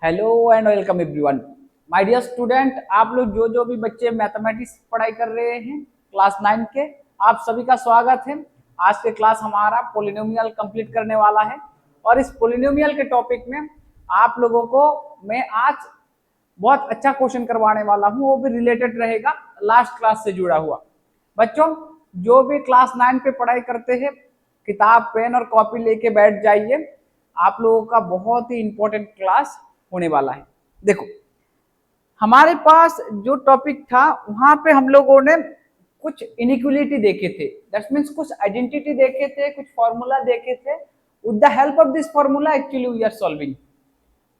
Hello and welcome everyone. My dear student, आप लोग जो भी बच्चे मैथमेटिक्स पढ़ाई कर रहे हैं क्लास 9 के, आप सभी का स्वागत है। आज के क्लास हमारा पोलिनोमियल कंप्लीट करने वाला है और इस पोलिनोमियल के टॉपिक में आप लोगों को मैं आज बहुत अच्छा क्वेश्चन करवाने वाला हूं, वो भी रिलेटेड रहेगा लास्ट क्लास से जुड़ा हुआ। बच्चों, जो भी क्लास 9 पे पढ़ाई करते हैं, किताब पेन और कॉपी लेके बैठ जाइए। आप लोगों का बहुत ही इंपॉर्टेंट क्लास होने वाला है। देखो, हमारे पास जो टॉपिक था वहां पे हम लोगों ने कुछ इनइक्वलिटी देखे थे, दैट मींस कुछ आइडेंटिटी देखे थे, कुछ फॉर्मूला देखे थे। With the help of this formula actually we are solving.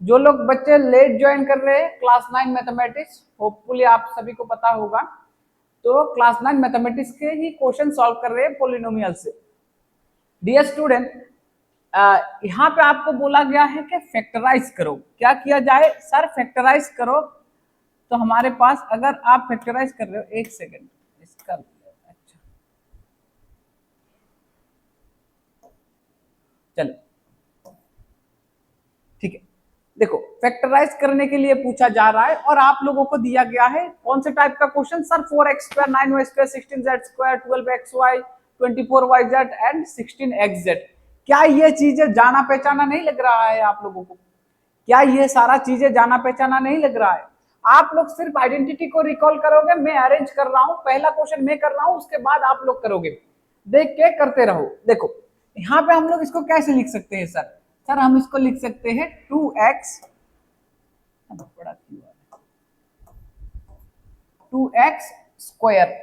जो लोग बच्चे लेट ज्वाइन कर रहे हैं क्लास 9 मैथमेटिक्स, होपफुली आप सभी को पता होगा, तो क्लास 9 मैथमेटिक्स के ही क्वेश्चन सॉल्व कर रहे हैं पोलिनोमियल से। डियर स्टूडेंट, यहाँ पे आपको बोला गया है कि फैक्टराइज करो। क्या किया जाए सर? फैक्टराइज करो। तो हमारे पास अगर आप फैक्टराइज कर रहे हो, एक सेकेंड इसका, अच्छा चलो ठीक है। देखो, फैक्टराइज करने के लिए पूछा जा रहा है और आप लोगों को दिया गया है कौन से टाइप का question sir? 4x² 9y² 16z² 12xy 24yz and 16xz। क्या ये चीजें जाना पहचाना नहीं लग रहा है आप लोगों को? क्या ये सारा चीजें जाना पहचाना नहीं लग रहा है? आप लोग सिर्फ आइडेंटिटी को रिकॉल करोगे, मैं अरेंज कर रहा हूं, पहला क्वेश्चन मैं कर रहा हूं, उसके बाद आप लोग करोगे। देख के करते रहो। देखो, यहाँ पे हम लोग इसको कैसे लिख सकते हैं सर? सर हम इसको लिख सकते हैं 2x, बड़ा 2x स्क्वायर।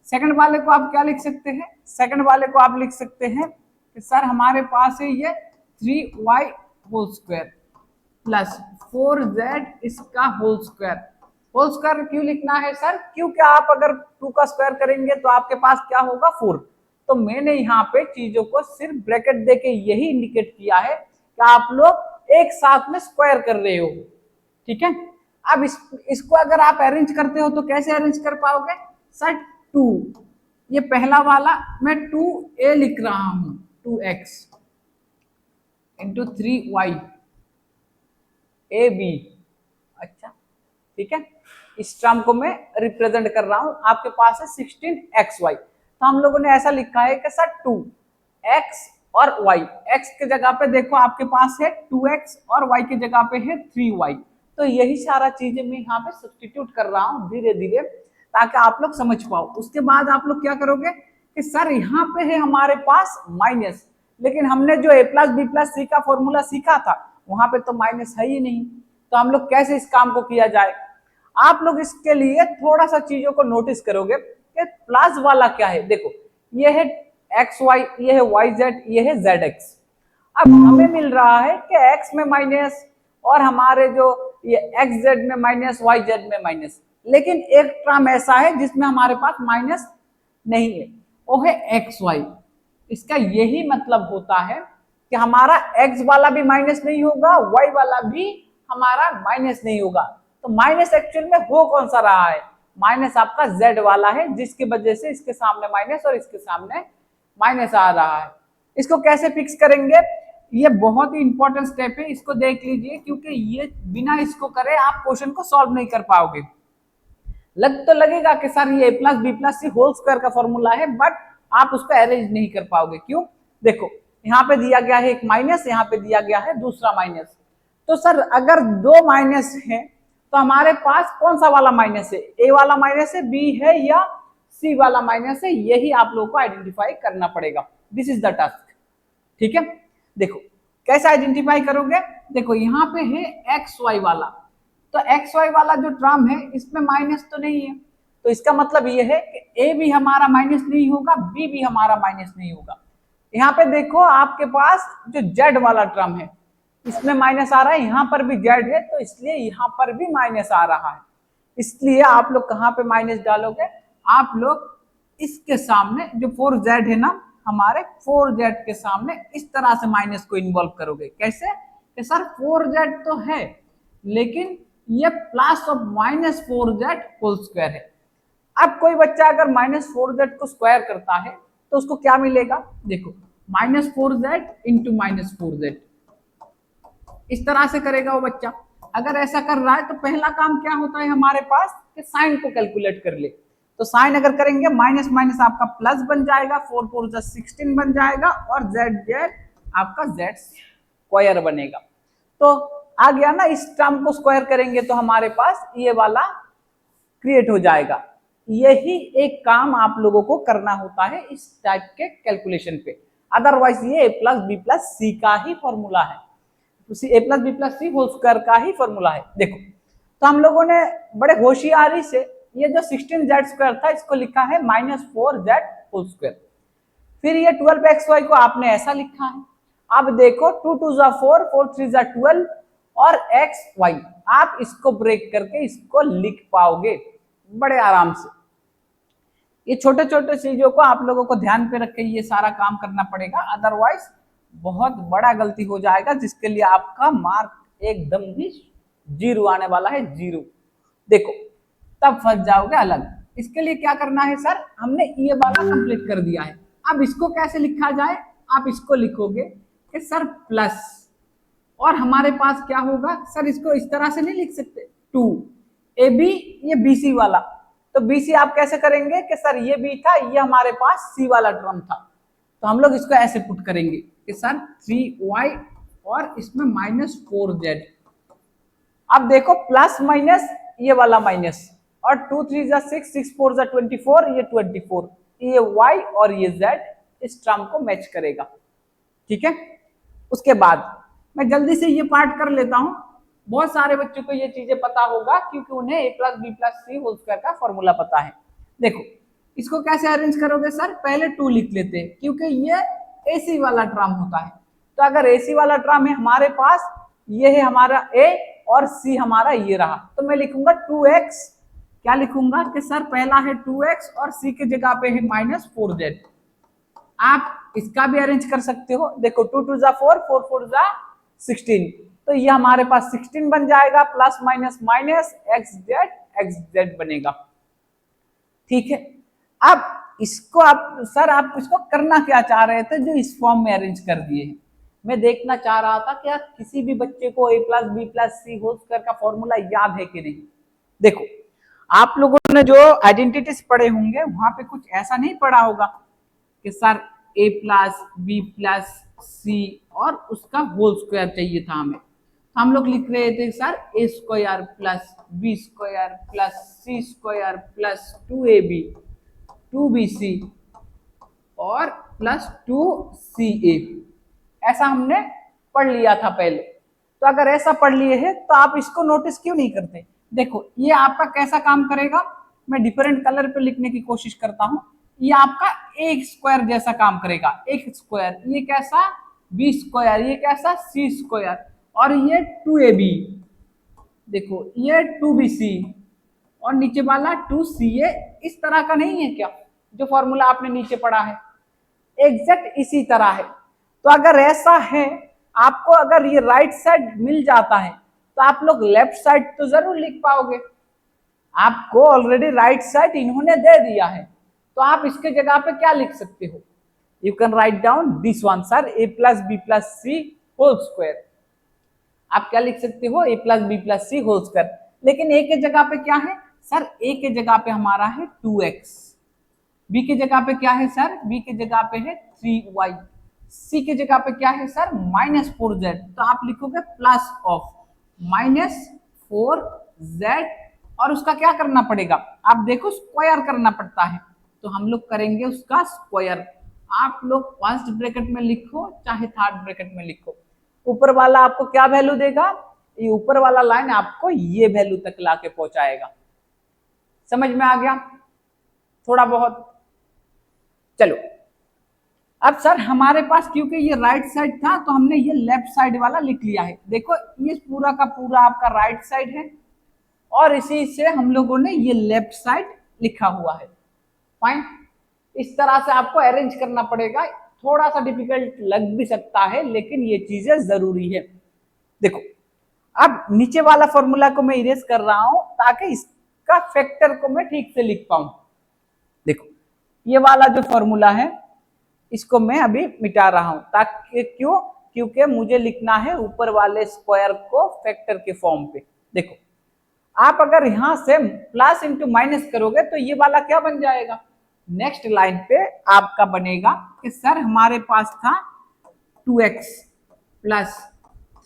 सेकंड वाले को आप क्या लिख सकते हैं? सेकंड वाले को आप लिख सकते हैं कि सर हमारे पास है ये 3y whole square plus 4z इसका होल स्क्वायर। होल स्क्वायर क्यों लिखना है सर? क्योंकि आप अगर 2 का स्क्वायर करेंगे तो आपके पास क्या होगा? 4। तो मैंने यहाँ पे चीजों को सिर्फ ब्रैकेट देके यही इंडिकेट किया है कि आप लोग एक साथ में स्क्वायर कर रहे हो। ठीक है। अब इसको अगर आप अरेंज करते हो तो कैसे अरेंज कर पाओगे सर? 2, ये पहला वाला मैं 2a लिख रहा हूं, 2x into 3y A B. अच्छा ठीक है, इस टर्म को मैं रिप्रेजेंट कर रहा हूं। आपके पास है 16xy, तो हम लोगों ने ऐसा लिखा है कि सर 2x और y, x के जगह पे देखो आपके पास है 2x और y के जगह पे है 3y। तो यही सारा चीजें मैं यहाँ पे सब्स्टिट्यूट कर रहा हूँ धीरे धीरे, ताकि आप लोग समझ पाओ। उसके बाद आप लोग क्या करोगे कि सर यहाँ पे है हमारे पास माइनस, लेकिन हमने जो a प्लस बी प्लस सी का फॉर्मूला सीखा था वहां पे तो माइनस है ही नहीं। तो हम लोग कैसे इस काम को किया जाए? आप लोग इसके लिए थोड़ा सा चीजों को नोटिस करोगे कि प्लस वाला क्या है। देखो, ये है एक्स वाई, ये है वाई जेड, ये है जेड एक्स। अब हमें मिल रहा है कि एक्स में माइनस और हमारे जो ये एक्स जेड में माइनस, वाई जेड में माइनस, लेकिन एक टर्म ऐसा है जिसमें हमारे पास माइनस नहीं है, वो है एक्स वाई। इसका यही मतलब होता है कि हमारा x वाला भी माइनस नहीं होगा, y वाला भी हमारा माइनस नहीं होगा। तो माइनस एक्चुअल में हो कौन सा रहा है? माइनस आपका z वाला है, जिसकी वजह से इसके सामने माइनस और इसके सामने माइनस आ रहा है। इसको कैसे फिक्स करेंगे? ये बहुत ही इंपॉर्टेंट स्टेप है, इसको देख लीजिए, क्योंकि ये बिना इसको करे आप क्वेश्चन को सॉल्व नहीं कर पाओगे। लग तो लगेगा कि सर ये a plus B plus c whole square का फॉर्मूला है, बट आप उसको अरेंज नहीं कर पाओगे। क्यों? देखो, यहाँ पे दिया गया है एक माइनस, यहाँ पे दिया गया है दूसरा माइनस। तो सर अगर दो माइनस है तो हमारे पास कौन सा वाला माइनस है? ए वाला माइनस है, बी है या सी वाला माइनस है? यही आप लोगों को आइडेंटिफाई करना पड़ेगा। This is the task. ठीक है, देखो कैसे आइडेंटिफाई करोगे। देखो यहाँ पे है एक्स वाई वाला, तो एक्स वाई वाला जो टर्म है इसमें माइनस तो नहीं है, तो इसका मतलब ये है कि ए भी हमारा माइनस नहीं होगा, बी भी हमारा माइनस नहीं होगा। यहाँ पे देखो आपके पास जो जेड वाला टर्म है इसमें माइनस आ रहा है, यहाँ पर भी जेड है, तो इसलिए यहाँ पर भी माइनस आ रहा है। इसलिए आप लोग कहाँ पे माइनस डालोगे? आप लोग इसके सामने जो 4z है ना, हमारे 4z के सामने इस तरह से माइनस को इन्वॉल्व करोगे। कैसे? कि सर 4z तो है, लेकिन ये plus of minus 4z whole square है। अब कोई बच्चा अगर माइनस 4z को स्क्वायर करता है तो उसको क्या मिलेगा? देखो, minus 4z into minus 4z, इस तरह से करेगा वो बच्चा। अगर ऐसा कर रहा है तो पहला काम क्या होता है हमारे पास कि साइन को कैलकुलेट कर ले। तो साइन अगर करेंगे माइनस माइनस आपका प्लस बन जाएगा, 4 4 16 बन जाएगा और जेड जेड आपका जेड स्क्वायर बनेगा। तो आ गया ना, इस टर्म को स्क्वायर करेंगे तो हमारे पास ये वाला क्रिएट हो जाएगा। यही एक काम आप लोगों को करना होता है इस टाइप के कैलकुलेशन पे, अदरवाइज ये a प्लस बी प्लस सी का ही फॉर्मूला है, ए plus B plus c whole square का ही फॉर्मूला है। देखो तो हम लोगों ने बड़े होशियारी से ये जो 16z स्क्वायर था इसको लिखा है -4z होल स्क्वायर। फिर ये 12xy को आपने ऐसा लिखा है। अब देखो 2 2 जा 4 4 3 जा 12 और xy, आप इसको ब्रेक करके इसको लिख पाओगे बड़े आराम से। ये छोटे छोटे चीजों को आप लोगों को ध्यान पे रख के ये सारा काम करना पड़ेगा, अदरवाइज बहुत बड़ा गलती हो जाएगा जिसके लिए आपका मार्क एकदम ही 0 आने वाला है, 0। देखो तब फंस जाओगे अलग। इसके लिए क्या करना है सर, हमने ये वाला कंप्लीट कर दिया है। अब इसको कैसे लिखा जाए, आप इसको लिखोगे कि सर प्लस, और हमारे पास क्या होगा सर, इसको इस तरह से नहीं लिख सकते 2 AB, ये BC वाला, तो BC आप कैसे करेंगे कि सर ये B था, ये हमारे पास C वाला टर्म था, तो हम लोग इसको ऐसे पुट करेंगे कि सर 3y और इसमें -4z। अब देखो प्लस माइनस ये वाला माइनस, और 2 3 जा 6 6 4 जा 24, ये 24, ये y और ये z इस टर्म को मैच करेगा। ठीक है, उसके बाद मैं जल्दी से ये पार्ट कर लेता हूं। बहुत सारे बच्चों को ये चीजें पता होगा क्योंकि उन्हें a plus B plus c whole square का फॉर्मूला पता है। देखो इसको कैसे अरेंज करोगे सर, पहले 2 लिख लेते हैं क्योंकि ये AC वाला टर्म होता है। तो अगर AC वाला टर्म है हमारे पास, ये है हमारा A और C हमारा ये रहा, तो मैं लिखूंगा 2x, क्या लिखूंगा कि सर पहला है 2x और C की जगह पे है -4z। आप इसका भी अरेंज कर सकते हो। देखो 2 2 जा 4 4 4 जा 16, तो ये हमारे पास 16 बन जाएगा, प्लस माइनस माइनस xz बनेगा। ठीक है, अब इसको आप सर आप इसको करना क्या चाह रहे थे जो इस फॉर्म में अरेंज कर दिए हैं। मैं देखना चाह रहा था कि किसी भी बच्चे को a plus B plus c whole square का फॉर्मूला याद है कि नहीं। देखो आप लोगों ने जो आइडेंटिटीज पढ़े होंगे वहां पे कुछ ऐसा नहीं पढ़ा होगा कि sir a plus B plus C और उसका होल स्क्वायर चाहिए था हमें। हम लोग लिख रहे थे sir a square plus B square plus C square plus 2ab 2bc और प्लस 2ca, ऐसा हमने पढ़ लिया था पहले। तो अगर ऐसा पढ़ लिए है तो आप इसको नोटिस क्यों नहीं करते। देखो ये आपका कैसा काम करेगा, मैं डिफरेंट कलर पे लिखने की कोशिश करता हूं। ये आपका एक स्क्वायर जैसा काम करेगा, एक स्क्वायर, ये कैसा बी स्क्वायर, ये कैसा सी स्क्वायर और ये 2ab, देखो ये 2bc और नीचे वाला 2ca, इस तरह का नहीं है क्या जो फॉर्मूला आपने नीचे पढ़ा है, एग्जैक्ट इसी तरह है। तो अगर ऐसा है, आपको अगर ये राइट साइड मिल जाता है तो आप लोग लेफ्ट साइड तो जरूर लिख पाओगे। आपको ऑलरेडी राइट साइड इन्होंने दे दिया है, तो आप इसके जगह पे क्या लिख सकते हो, you can write down this one sir a plus B plus c whole square. आप क्या लिख सकते हो, a plus B plus c whole square. लेकिन a के जगह पे क्या है सर, a के जगह पे हमारा है 2x, b के जगह पे क्या है सर, b के जगह पे है 3y, c के जगह पे क्या है सर -4z, तो आप लिखोगे प्लस ऑफ -4z और उसका क्या करना पड़ेगा, आप देखो स्क्वायर करना पड़ता है, तो हम लोग करेंगे उसका स्क्वायर। आप लोग फर्स्ट ब्रैकेट में लिखो चाहे थर्ड ब्रैकेट में लिखो, ऊपर वाला आपको क्या वैल्यू देगा, ये ऊपर वाला लाइन आपको ये वैल्यू तक लाके पहुंचाएगा। समझ में आ गया थोड़ा बहुत। चलो अब सर हमारे पास क्योंकि ये राइट साइड था तो हमने ये लेफ्ट साइड वाला लिख लिया है। देखो ये पूरा का पूरा आपका राइट साइड है और इसी से हम लोगों ने ये लेफ्ट साइड लिखा हुआ है। फाइन, इस तरह से आपको अरेंज करना पड़ेगा, थोड़ा सा डिफिकल्ट लग भी सकता है लेकिन ये चीजें जरूरी है। देखो अब नीचे वाला फॉर्मूला को मैं इरेज कर रहा हूं ताकि इसका फैक्टर को मैं ठीक से लिख पाऊं। देखो ये वाला जो फॉर्मूला है इसको मैं अभी मिटा रहा हूं, ताकि क्यों, क्योंकि मुझे लिखना है ऊपर वाले स्क्वायर को फैक्टर के फॉर्म पे। देखो आप अगर यहां से प्लस इंटू माइनस करोगे तो ये वाला क्या बन जाएगा, नेक्स्ट लाइन पे आपका बनेगा कि सर हमारे पास था 2x plus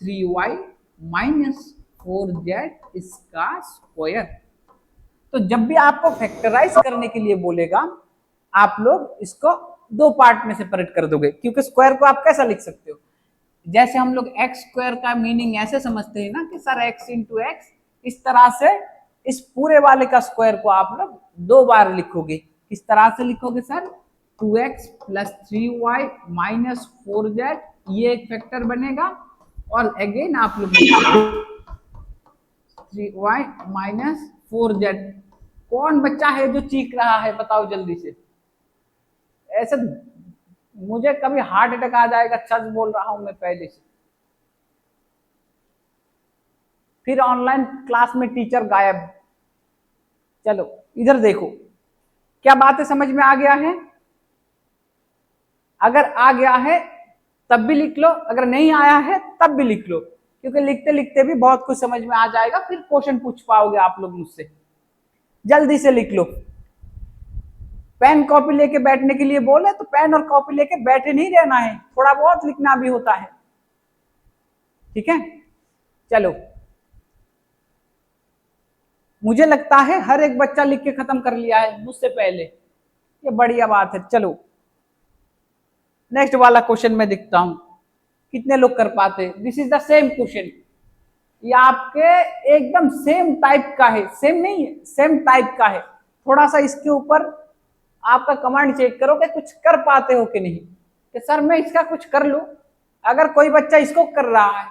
3y minus 4z इसका स्क्वायर। तो जब भी आपको फैक्टराइज करने के लिए बोलेगा आप लोग इसको दो पार्ट में सेपरेट कर दोगे, क्योंकि स्क्वायर को आप कैसा लिख सकते हो, जैसे हम लोग एक्स स्क्वायर का मीनिंग ऐसे समझते हैं ना कि सर एक्स इंटू एक्स, इस तरह से इस पूरे वाले का स्क्वायर को आप लोग दो बार लिखोगे। किस तरह से लिखोगे sir, 2x plus 3y minus 4z, ये एक फैक्टर बनेगा, और अगेन आप लोग 3y माइनस 4z। कौन बच्चा है जो चीख रहा है, बताओ जल्दी से। ऐसे मुझे कभी हार्ट अटैक आ जाएगा, सच बोल रहा हूं मैं पहले से। फिर ऑनलाइन क्लास में टीचर गायब। चलो इधर देखो, क्या बात है, समझ में आ गया है? अगर आ गया है तब भी लिख लो, अगर नहीं आया है तब भी लिख लो, क्योंकि लिखते लिखते भी बहुत कुछ समझ में आ जाएगा, फिर क्वेश्चन पूछ पाओगे आप लोग मुझसे। जल्दी से लिख लो। पेन कॉपी लेके बैठने के लिए बोले तो पेन और कॉपी लेके बैठे नहीं रहना है, थोड़ा बहुत लिखना भी होता है, ठीक है। चलो मुझे लगता है हर एक बच्चा लिख के खत्म कर लिया है मुझसे पहले, ये बढ़िया बात है। चलो नेक्स्ट वाला क्वेश्चन में दिखता हूं कितने लोग कर पाते। This is the same question, ये आपके एकदम सेम टाइप का है, सेम नहीं है, सेम टाइप का है। थोड़ा सा इसके ऊपर आपका कमांड चेक करो कि कुछ कर पाते हो कि नहीं, कि सर मैं इसका कुछ कर लूं। अगर कोई बच्चा इसको कर रहा है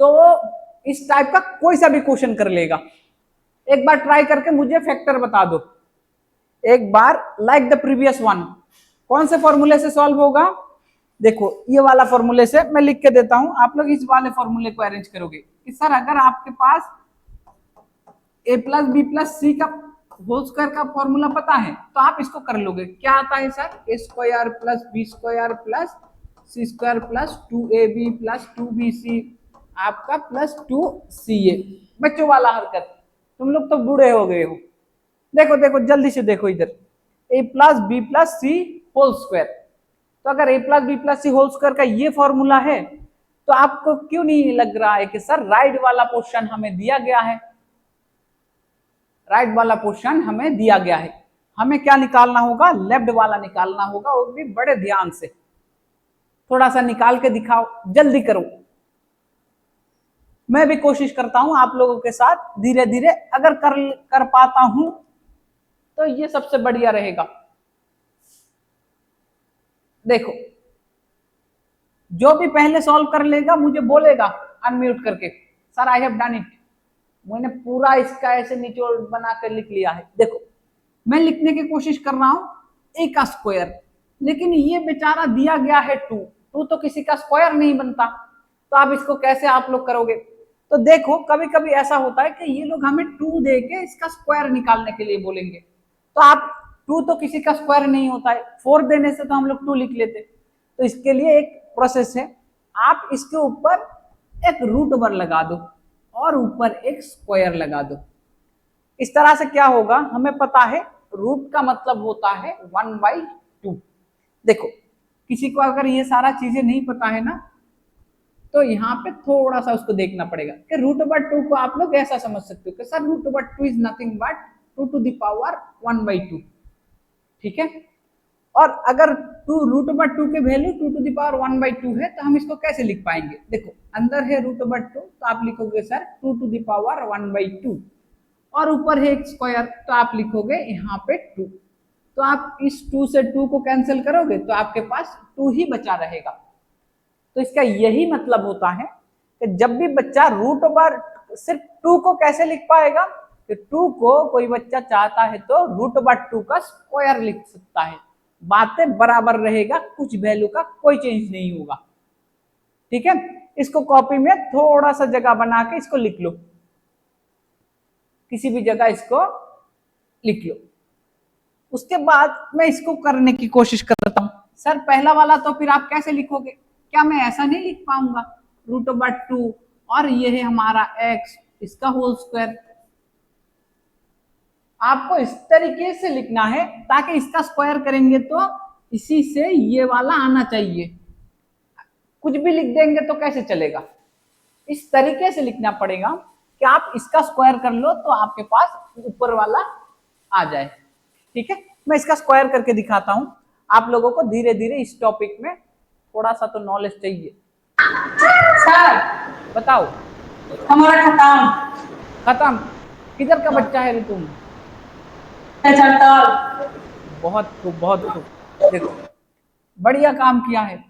तो इस टाइप का कोई सा भी क्वेश्चन कर लेगा। एक बार ट्राई करके मुझे फैक्टर बता दो एक बार, लाइक द प्रीवियस वन। कौन से फॉर्मूले से सॉल्व होगा, देखो ये वाला फॉर्मूले से मैं लिख के देता हूं, आप लोग इस वाले फॉर्मूले को अरेंज करोगे कि सर अगर आपके पास a प्लस बी प्लस सी का होल स्क्वायर का फॉर्मूला पता है तो आप इसको कर लोगे। क्या आता है sir, A square plus B square plus C square plus 2ab plus 2bc आपका प्लस 2ca। बच्चों वाला हरकत, तुम लोग तो बूढ़े हो गए हो। देखो देखो जल्दी से देखो इधर, a plus B plus c whole square. तो अगर a plus B plus c whole square का ये फॉर्मूला है तो आपको क्यों नहीं लग रहा है कि सर राइट वाला पोर्शन हमें दिया गया है, राइट वाला पोर्शन हमें दिया गया है, हमें क्या निकालना होगा, लेफ्ट वाला निकालना होगा, वो भी बड़े ध्यान से। थोड़ा सा निकाल के दिखाओ, जल्दी करो। मैं भी कोशिश करता हूं आप लोगों के साथ धीरे धीरे, अगर कर पाता हूं तो ये सबसे बढ़िया रहेगा। देखो जो भी पहले सॉल्व कर लेगा मुझे बोलेगा अनम्यूट करके, sir I have done it, मैंने पूरा इसका ऐसे निचोड़ बना कर लिख लिया है। देखो मैं लिखने की कोशिश कर रहा हूं ए का स्क्वायर, लेकिन ये बेचारा दिया गया है 2 तो किसी का स्क्वायर नहीं बनता, तो आप इसको कैसे आप लोग करोगे। तो देखो कभी कभी ऐसा होता है कि ये लोग हमें 2 दे के इसका स्क्वायर निकालने के लिए बोलेंगे, तो आप 2 तो किसी का स्क्वायर नहीं होता है, 4 देने से तो हम लोग 2 लिख लेते। तो इसके लिए एक प्रोसेस है, आप इसके ऊपर एक रूट ओवर लगा दो और ऊपर एक स्क्वायर लगा दो। इस तरह से क्या होगा, हमें पता है रूट का मतलब होता है 1/2। देखो किसी को अगर ये सारा चीजें नहीं पता है ना तो यहाँ पे थोड़ा सा उसको देखना पड़ेगा कि रूट ओवर 2 को आप लोग ऐसा समझ सकते हो कि sir root over 2 is nothing but 2 to the power 1/2, ठीक है। और अगर रूट ओवर 2 के वैल्यू 2 टू द पावर 1/2 है तो हम इसको कैसे लिख पाएंगे, देखो अंदर है रूट ओवर 2 तो आप लिखोगे सर 2 टू द पावर 1/2, और ऊपर है एक स्क्वायर तो आप लिखोगे यहाँ पे 2। तो आप इस 2 से 2 को कैंसिल करोगे तो आपके पास 2 ही बचा रहेगा। तो इसका यही मतलब होता है कि जब भी बच्चा रूट ओवर सिर्फ 2 को कैसे लिख पाएगा, कि 2 को कोई बच्चा चाहता है तो रूट ओवर 2 का स्क्वायर लिख सकता है, बातें बराबर रहेगा, कुछ वैल्यू का कोई चेंज नहीं होगा, ठीक है। इसको कॉपी में थोड़ा सा जगह बना के इसको लिख लो, किसी भी जगह इसको लिख लो। उसके बाद मैं इसको करने की कोशिश करता हूं। सर पहला वाला तो फिर आप कैसे लिखोगे, क्या मैं ऐसा नहीं लिख पाऊंगा? √2 और ये है हमारा x, इसका होल स्क्वायर। आपको इस तरीके से लिखना है ताकि इसका स्क्वायर करेंगे तो इसी से ये वाला आना चाहिए। कुछ भी लिख देंगे तो कैसे चलेगा? इस तरीके से लिखना पड़ेगा कि आप इसका स्क्वायर कर लो तो आपके पास ऊपर वाला आ जाए। ठीक है, मैं इसका स्क्वायर करके दिखाता हूं। आप लोगों को धीरे धीरे इस टॉपिक में थोड़ा सा तो नॉलेज चाहिए। सर बताओ। हमारा खत्म। खत्म? किधर का बच्चा है रे तुम? चट्टान। बहुत खूब, बहुत खूब। देखो, बढ़िया काम किया है।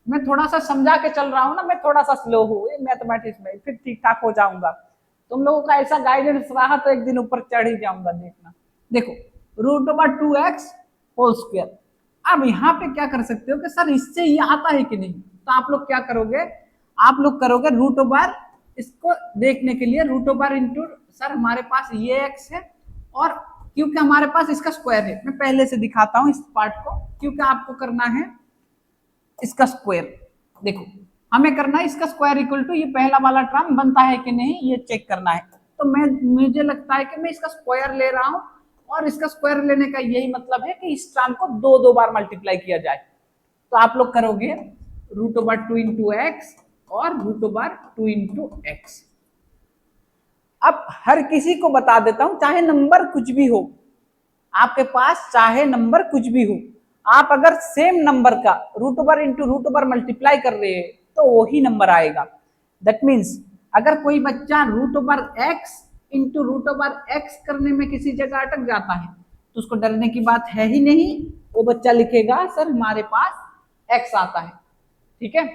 मैं थोड़ा सा समझा के चल रहा हूँ ना, मैं थोड़ा सा स्लो हूँ मैथमेटिक्स में, फिर ठीक ठाक हो जाऊंगा। तुम लोगों का ऐसा गाइडेंस रहा तो एक दिन ऊपर चढ़ ही जाऊंगा, देखना। देखो, √2x होल स्क्वायर। अब यहाँ पे क्या कर सकते हो कि सर इससे ये आता है कि नहीं, तो आप लोग क्या करोगे? आप लोग करोगे √, इसको देखने के लिए √, इंटू सर हमारे पास ये x है, और क्योंकि हमारे पास इसका स्क्वायर है, मैं पहले से दिखाता हूं इस पार्ट को, क्योंकि आपको करना है इसका स्क्वायर। देखो, हमें करना है इसका स्क्वायर इक्वल टू ये पहला वाला टर्म बनता है कि नहीं, ये चेक करना है। तो मुझे लगता है कि मैं इसका स्क्वायर ले रहा हूं, और इसका स्क्वायर लेने का यही मतलब है कि इस टर्म को दो बार मल्टीप्लाई किया जाए। तो आप लोग करोगे √2 इंटू एक्स और √2 इंटू एक्स। अब हर किसी को बता देता हूं, चाहे नंबर कुछ भी हो आपके पास, चाहे नंबर कुछ भी हो, आप अगर सेम नंबर का √2 इंटू √2 मल्टीप्लाई कर रहे हैं तो वही नंबर आएगा। दैट मीन्स अगर कोई बच्चा √x इंटू √x करने में किसी जगह अटक जाता है तो उसको डरने की बात है ही नहीं। वो बच्चा लिखेगा सर हमारे पास x आता है। ठीक है,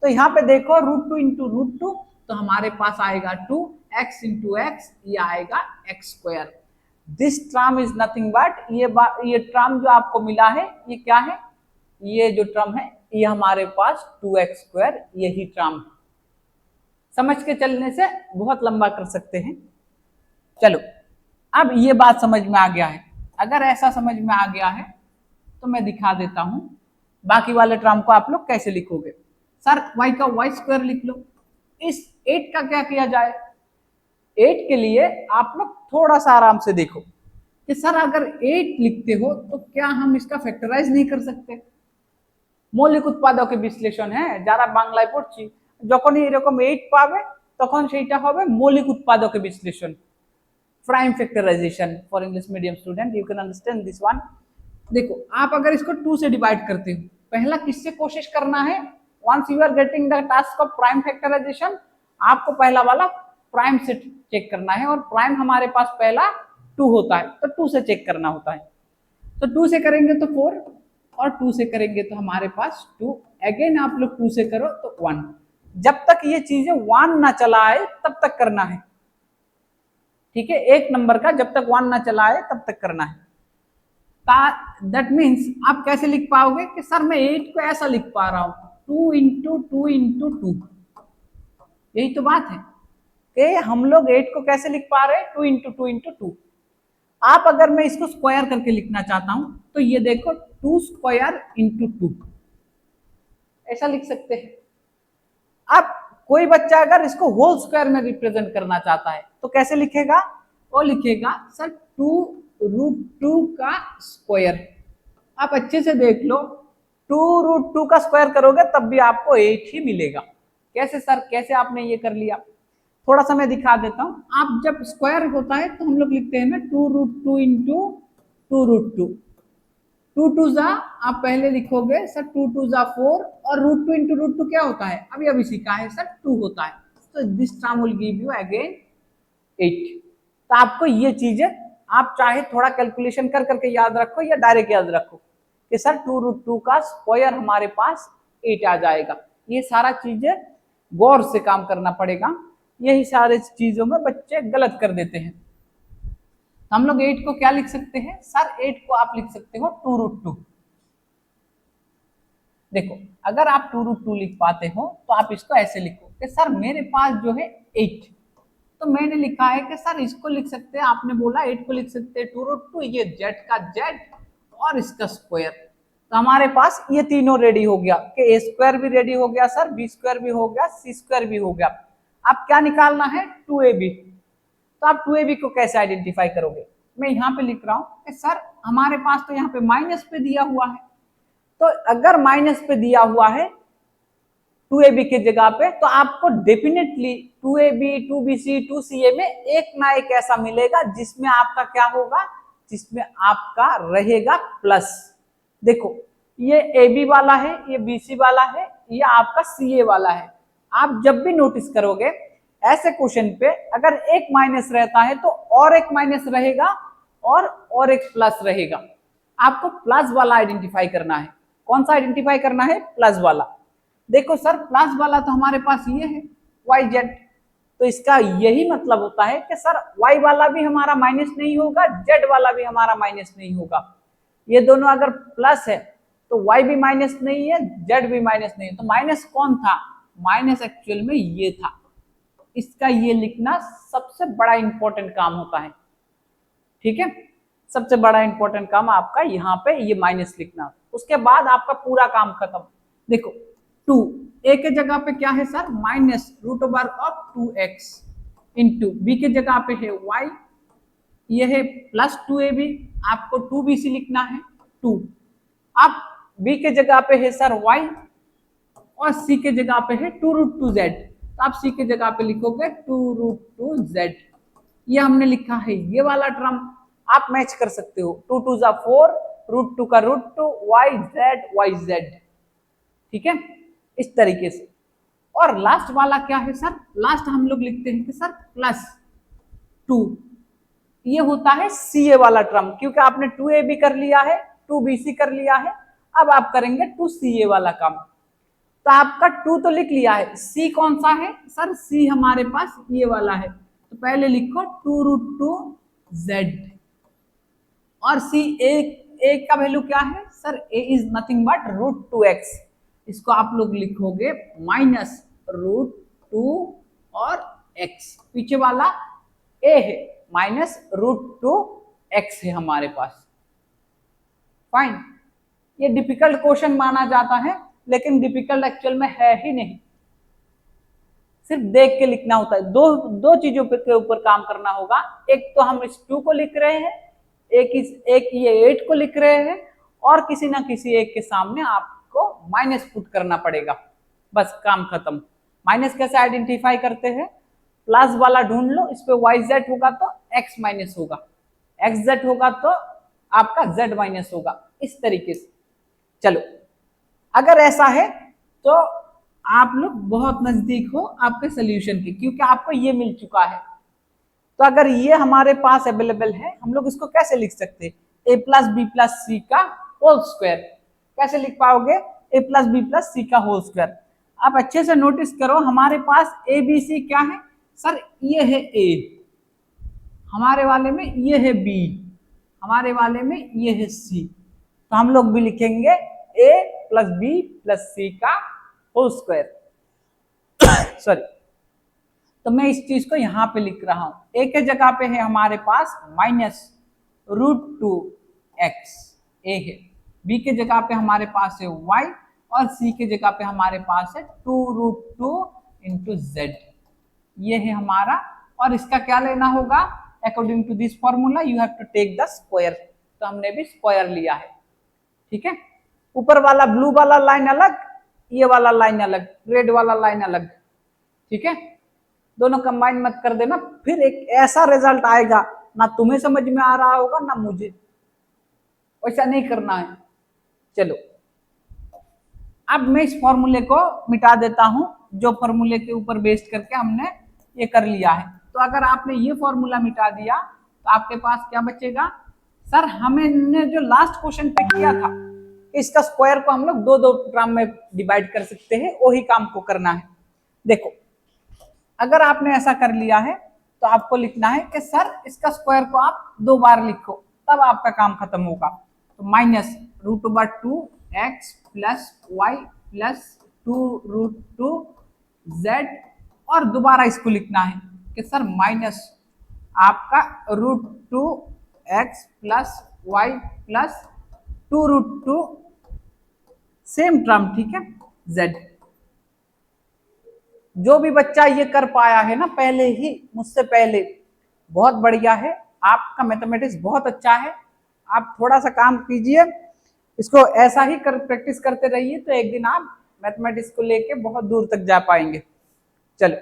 तो यहाँ पे देखो √2 इंटू √2, तो हमारे पास आएगा 2x इंटू एक्स, ये आएगा x²। This term is nothing but ये टर्म जो आपको मिला है ये क्या है? ये जो टर्म है ये हमारे पास 2x², यही टर्म है। समझ के चलने से बहुत लंबा कर सकते हैं। चलो, अब ये बात समझ में आ गया है। अगर ऐसा समझ में आ गया है तो मैं दिखा देता हूं बाकी वाले टर्म को आप लोग कैसे लिखोगे। सर y का y² लिख लो। इस 8 का क्या किया जाए? 8 के लिए आप लोग थोड़ा सा आराम से देखो कि सर अगर 8 लिखते हो तो क्या हम इसका फैक्टराइज नहीं कर सकते? মৌলিক উৎপাদকের বিশ্লেষণ, হ্যাঁ, যারা বাংলায় পড়ছি যখনই এরকম 8 পাবে তখন সেইটা হবে মৌলিক উৎপাদকের বিশ্লেষণ, prime factorization. For English medium student you can understand this one. देखो, आप अगर इसको 2 से डिवाइड करते हो, पहला किससे कोशिश करना है? Once you are getting the task of prime factorization, आपको पहला वाला प्राइम से चेक करना है, और प्राइम हमारे पास पहला 2 होता है तो 2 से चेक करना होता है। तो 2 से करेंगे तो 4, और 2 से करेंगे तो हमारे पास 2, अगेन आप लोग 2 से करो तो 1। जब तक ये चीजें 1 ना चला आए तब तक करना है। ठीक है, एक नंबर का जब तक 1 ना चला आए तब तक करना है। दैट मीन्स आप कैसे लिख पाओगे कि सर मैं 8 को ऐसा लिख पा रहा हूं 2 इंटू 2 इंटू 2। यही तो बात है कि हम लोग 8 को कैसे लिख पा रहे हैं? 2 इंटू 2 इंटू 2। आप अगर मैं इसको स्क्वायर करके लिखना चाहता हूं तो ये देखो 2² इंटू 2, ऐसा लिख सकते हैं। अब कोई बच्चा अगर इसको होल स्क्वायर में रिप्रेजेंट करना चाहता है तो कैसे लिखेगा? वो लिखेगा सर 2√2 का स्क्वायर। आप अच्छे से देख लो, 2√2 का स्क्वायर करोगे तब भी आपको 8 ही मिलेगा। कैसे सर, कैसे आपने ये कर लिया? थोड़ा सा मैं दिखा देता हूं। आप जब स्क्वायर होता है तो हम लोग लिखते हैं ना 2√2 इंटू 2√2। 2 जा आप पहले लिखोगे सर 2 जा 4, और √2 इंटू √2 क्या होता है? अभी सीखा है सर, 2 होता है। तो this term will give you again 8। तो आपको ये चीजें आप चाहे थोड़ा कैलकुलेशन कर करके याद रखो या डायरेक्ट याद रखो कि सर 2√2 का स्क्वायर हमारे पास 8 आ जाएगा। ये सारा चीजें गौर से काम करना पड़ेगा, यही सारे चीजों में बच्चे गलत कर देते हैं। तो हम लोग 8 को क्या लिख सकते हैं? सर 8 को आप लिख सकते हो 2√2। देखो, अगर आप 2√2 लिख पाते हो तो आप इसको ऐसे लिखो कि सर मेरे पास जो है 8, तो मैंने लिखा है कि सर इसको लिख सकते हैं, आपने बोला 8 को लिख सकते हैं 2√2, ये z का z और इसका स्क्वायर। तो हमारे पास ये तीनों रेडी हो गया कि ए स्क्वायर भी रेडी हो गया सर, बी स्क्वायर भी हो गया, सी स्क्वायर भी हो गया। अब क्या निकालना है? 2ab। तो आप 2ab को कैसे आइडेंटिफाई करोगे? मैं यहाँ पे लिख रहा हूँ कि सर हमारे पास तो यहाँ पे माइनस पे दिया हुआ है, तो अगर माइनस पे दिया हुआ है 2ab के जगह पे, तो आपको डेफिनेटली 2ab 2bc 2ca में एक ना एक ऐसा मिलेगा जिसमें आपका क्या होगा, जिसमें आपका रहेगा प्लस। देखो ये ab वाला है, ये bc वाला है, ये आपका ca वाला है। आप जब भी नोटिस करोगे ऐसे क्वेश्चन पे अगर एक माइनस रहता है तो और एक माइनस रहेगा और एक प्लस रहेगा। आपको प्लस वाला आइडेंटिफाई करना है। कौन सा आइडेंटिफाई करना है? प्लस वाला। देखो सर प्लस वाला तो हमारे पास ये है YZ, तो इसका यही मतलब होता है कि सर Y वाला भी हमारा माइनस नहीं होगा, Z वाला भी हमारा माइनस नहीं होगा। ये दोनों अगर प्लस है तो Y भी माइनस नहीं है, Z भी माइनस नहीं है। तो माइनस कौन था? माइनस एक्चुअल में ये था। इसका ये लिखना सबसे बड़ा इंपॉर्टेंट काम होता है, ठीक है। सबसे बड़ा इंपॉर्टेंट काम आपका यहाँ पे ये माइनस लिखना, उसके बाद आपका पूरा काम खत्म। देखो 2 a के जगह पे क्या है sir? Minus root over of 2x into b के जगह पे है y, ये है प्लस 2ab। आपको 2bc लिखना है 2। अब b के जगह पे है सर y और c के जगह पे है 2√2z, तो आप c के जगह पे लिखोगे 2√2z। ये हमने लिखा है ये वाला टर्म। आप मैच कर सकते हो, 2 2 जा 4, √2 का √2, yz, ठीक है, इस तरीके से। और लास्ट वाला क्या है सर? लास्ट हम लोग लिखते हैं कि सर प्लस 2, ये होता है ca वाला टर्म, क्योंकि आपने 2ab कर लिया है, 2bc कर लिया है, अब आप करेंगे 2ca वाला काम। तो आपका 2 तो लिख लिया है, c कौन सा है सर? c हमारे पास ये वाला है, तो पहले लिखो 2√2z। और c a का वैल्यू क्या है sir? a is nothing but √2x। इसको आप लोग लिखोगे माइनस √2 और x, पीछे वाला a है, माइनस √2x है हमारे पास। फाइन। ये डिफिकल्ट क्वेश्चन माना जाता है, लेकिन डिफिकल्ट एक्चुअल में है ही नहीं, सिर्फ देख के लिखना होता है। दो चीजों के ऊपर काम करना होगा। एक तो हम इस 2 को लिख रहे हैं, एक ये 8 को लिख रहे हैं, और किसी ना किसी एक के सामने आपको माइनस पुट करना पड़ेगा, बस काम खत्म। माइनस कैसे आइडेंटिफाई करते हैं? प्लस वाला ढूंढ लो, इस पे YZ होगा तो X माइनस होगा, XZ होगा तो आपका Z माइनस होगा, इस तरीके से। चलो अगर ऐसा है तो आप लोग बहुत नजदीक हो आपके सोल्यूशन के, क्योंकि आपको ये मिल चुका है। तो अगर ये हमारे पास अवेलेबल है, हम लोग इसको कैसे लिख सकते हैं? a प्लस बी प्लस सी का होल स्क्वायर। कैसे लिख पाओगे? a प्लस बी प्लस सी का होल स्क्वायर। आप अच्छे से नोटिस करो, हमारे पास ए बी सी क्या है सर? ये है a, हमारे वाले में ये है b, हमारे वाले में ये है c। तो हम लोग भी लिखेंगे a प्लस बी प्लस सी का होल स्क्वायर। सॉरी, तो मैं इस चीज को यहां पे लिख रहा हूं। a के जगह पे है हमारे पास माइनस √2x a है, b के जगह पे हमारे पास है y, और c के जगह पे हमारे पास है 2√2 इंटू z। ये है हमारा, और इसका क्या लेना होगा? According to this formula you have to take the square. तो हमने भी स्क्वायर लिया है, ठीक है। ऊपर वाला ब्लू वाला लाइन अलग, ये वाला लाइन अलग, रेड वाला लाइन अलग, ठीक है। दोनों कंबाइन मत कर देना, फिर एक ऐसा रिजल्ट आएगा ना तुम्हें समझ में आ रहा होगा ना मुझे, वैसा नहीं करना है। चलो अब मैं इस फॉर्मूले को मिटा देता हूं, जो फॉर्मूले के ऊपर बेस्ड करके हमने ये कर लिया है। तो अगर आपने ये फॉर्मूला मिटा दिया तो आपके पास क्या बचेगा सर? हमने जो लास्ट क्वेश्चन पे किया था, इसका स्क्वायर को हम लोग दो टर्म में डिवाइड कर सकते हैं, वही काम को करना है। देखो अगर आपने ऐसा कर लिया है तो आपको लिखना है कि सर इसका स्क्वायर को आप 2 बार लिखो, तब आपका काम खत्म होगा। तो minus √2x plus y plus 2√2z, और दोबारा इसको लिखना है कि सर माइनस आपका √2x plus y plus 2√2 same term, ठीक है, z। जो भी बच्चा ये कर पाया है ना पहले ही, मुझसे पहले, बहुत बढ़िया है, आपका मैथमेटिक्स बहुत अच्छा है। आप थोड़ा सा काम कीजिए, इसको ऐसा ही प्रैक्टिस करते रहिए, तो एक दिन आप मैथमेटिक्स को लेके बहुत दूर तक जा पाएंगे। चलो,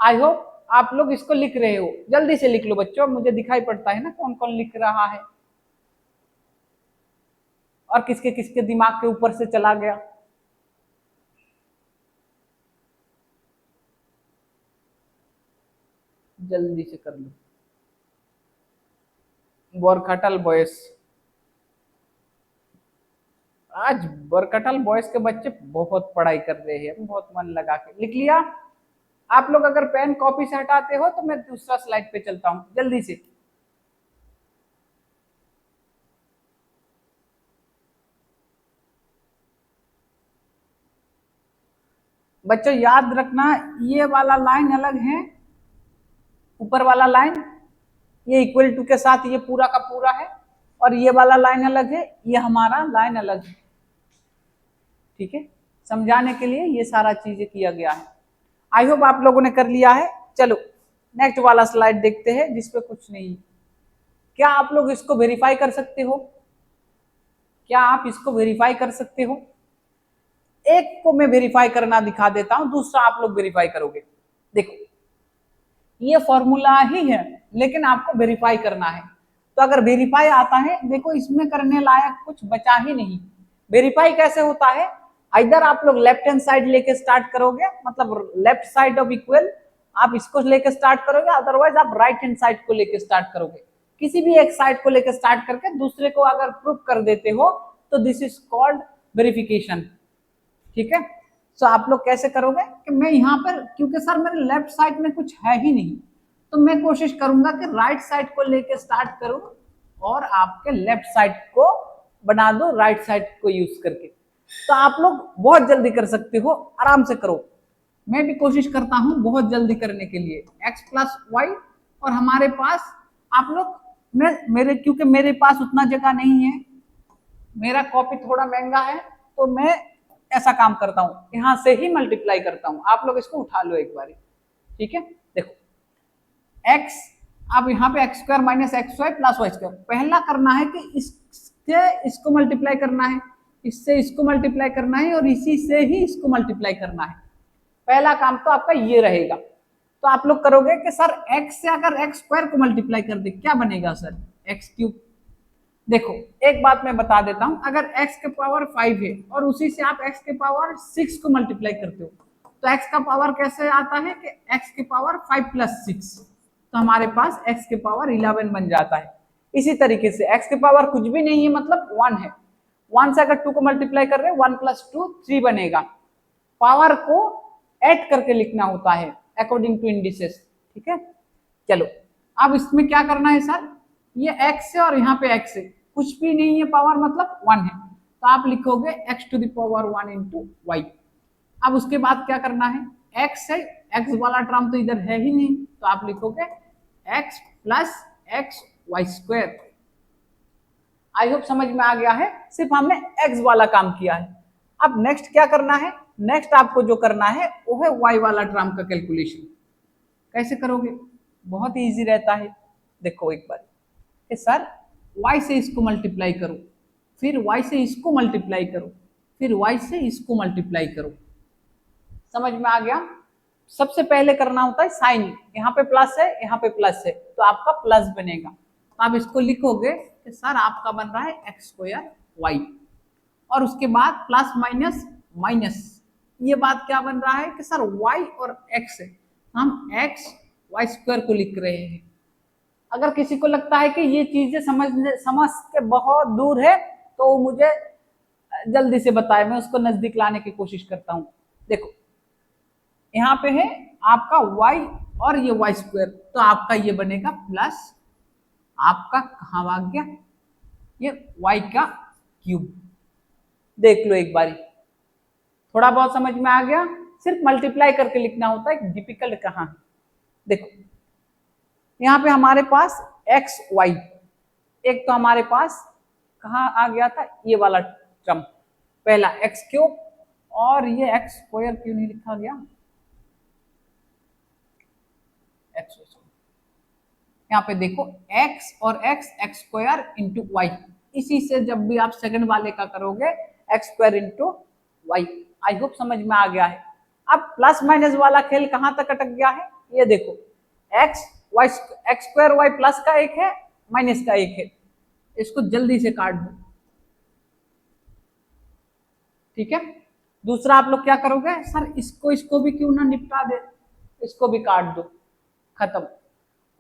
आई होप आप लोग इसको लिख रहे हो, जल्दी से लिख लो बच्चों, मुझे दिखाई पड़ता है ना कौन कौन लिख रहा है और किसके किसके दिमाग के ऊपर से चला गया। जल्दी से कर लो। बोरखटल बॉयस, आज बोरखटल बॉयस के बच्चे बहुत पढ़ाई कर रहे हैं, बहुत मन लगा के। लिख लिया आप लोग? अगर पेन कॉपी से हटाते हो तो मैं दूसरा स्लाइड पे चलता हूं, जल्दी से। बच्चों याद रखना, ये वाला लाइन अलग है, ऊपर वाला लाइन ये इक्वल टू के साथ ये पूरा का पूरा है, और ये वाला लाइन अलग है, ये हमारा लाइन अलग है, ठीक है। समझाने के लिए ये सारा चीजें किया गया है। आई होप आप लोगों ने कर लिया है। चलो नेक्स्ट वाला स्लाइड देखते हैं जिसपे कुछ नहीं। क्या आप लोग इसको वेरीफाई कर सकते हो? क्या आप इसको वेरीफाई कर सकते हो? एक को मैं वेरीफाई करना दिखा देता हूं, दूसरा आप लोग वेरीफाई करोगे। देखो ये फॉर्मूला ही है, लेकिन आपको वेरीफाई करना है। तो अगर वेरीफाई आता है, देखो इसमें करने लायक कुछ बचा ही नहीं। वेरीफाई कैसे होता है? इधर आप लोग लेफ्ट हैंड साइड लेके स्टार्ट करोगे, मतलब लेफ्ट साइड ऑफ इक्वल आप इसको लेके स्टार्ट करोगे, अदरवाइज आप राइट हैंड साइड को लेके स्टार्ट करोगे। किसी भी एक साइड को लेके स्टार्ट करके दूसरे को अगर प्रूफ कर देते हो तो दिस इज कॉल्ड वेरिफिकेशन, ठीक है। सो आप लोग कैसे करोगे कि मैं यहाँ पर, क्योंकि सर मेरे लेफ्ट साइड में कुछ है ही नहीं, तो मैं कोशिश करूंगा कि राइट साइड को लेके स्टार्ट करूं और आपके लेफ्ट साइड को बना दो राइट साइड को यूज करके। तो आप लोग बहुत जल्दी कर सकते हो, आराम से करो। मैं भी कोशिश करता हूं बहुत जल्दी करने के लिए। x प्लस वाई, और हमारे पास आप लोग, मेरे क्योंकि मेरे पास उतना जगह नहीं है, मेरा कॉपी थोड़ा महंगा है, तो मैं ऐसा काम करता हूं, यहां से ही मल्टीप्लाई करता हूं। आप लोग इसको उठा लो एक बारी, ठीक है। देखो x, अब यहाँ पे x square minus x y plus y square, पहला करना है कि इससे इसको मल्टीप्लाई करना है, इससे इसको मल्टीप्लाई करना है, और इसी से ही इसको मल्टीप्लाई करना है। पहला काम तो आपका ये रहेगा। तो आप लोग करोगे कि सर x से अगर एक्स स्क्वायर को मल्टीप्लाई कर दे क्या बनेगा सर? X cube. देखो एक बात मैं बता देता हूं, अगर x के पावर 5 है और उसी से आप x के पावर 6 को मल्टीप्लाई करते हो, तो x का पावर कैसे आता है कि x के पावर 5 प्लस 6, तो हमारे पास x के पावर 11 बन जाता है। इसी तरीके से x के पावर कुछ भी नहीं है, मतलब 1 है, 1 से अगर 2 को मल्टीप्लाई कर रहे हैं, 1 प्लस 2 3 बनेगा। पावर को ऐड करके लिखना होता है अकॉर्डिंग टू इंडिसेस, ठीक है। चलो अब इसमें क्या करना है सर, ये x है और यहाँ पे x है, कुछ भी नहीं है, पावर मतलब 1 है, तो आप लिखोगे x to the power 1 into y. अब उसके बाद क्या करना है, x है, x वाला टर्म तो इधर है ही नहीं, तो आप लिखोगे x plus x y square. I hope समझ में आ गया है, सिर्फ हमने x वाला काम किया है। अब नेक्स्ट क्या करना है, नेक्स्ट आपको जो करना है वो है y वाला टर्म का कैलकुलेशन। कैसे करोगे? बहुत ही इजी रहता है। देखो एक बार कि सर y से इसको मल्टीप्लाई करो, फिर y से इसको मल्टीप्लाई करो, फिर y से इसको मल्टीप्लाई करो। समझ में आ गया? सबसे पहले करना होता है साइन, यहाँ पे प्लस है, यहाँ पे प्लस है, तो आपका प्लस बनेगा। तो आप इसको लिखोगे कि सर आपका बन रहा है एक्स स्क्वायर वाई, और उसके बाद प्लस माइनस माइनस, ये बात क्या बन रहा है कि सर y और x है, हम x वाई स्क्वायर को लिख रहे हैं। अगर किसी को लगता है कि ये चीजें समझ के बहुत दूर है, तो मुझे जल्दी से बताए, मैं उसको नजदीक लाने की कोशिश करता हूं। देखो यहाँ पे है आपका y और ये वाई स्क्वायर, तो आपका ये बनेगा प्लस, आपका कहाँ भाग गया, ये y का क्यूब। देख लो एक बारी, थोड़ा बहुत समझ में आ गया? सिर्फ मल्टीप्लाई करके लिखना होता है, डिफिकल्ट कहाँ है। देखो यहाँ पे हमारे पास एक्स वाई, एक तो हमारे पास कहाँ आ गया था, ये वाला टर्म, पहला एक्स क्यूब, और ये एक्स स्क्वायर क्यों नहीं लिखा गया, एक्स, यहाँ पे देखो x और x स्क्वायर इंटू वाई, इसी से जब भी आप सेकंड वाले का करोगे x square into y. I hope समझ में आ गया है। अब प्लस माइनस वाला खेल कहां तक अटक गया है, ये देखो x y x square y plus का एक है, माइनस का एक है, इसको जल्दी से काट दो। ठीक है, दूसरा आप लोग क्या करोगे, सर इसको भी क्यों ना निपटा दे, इसको भी काट दो, खत्म।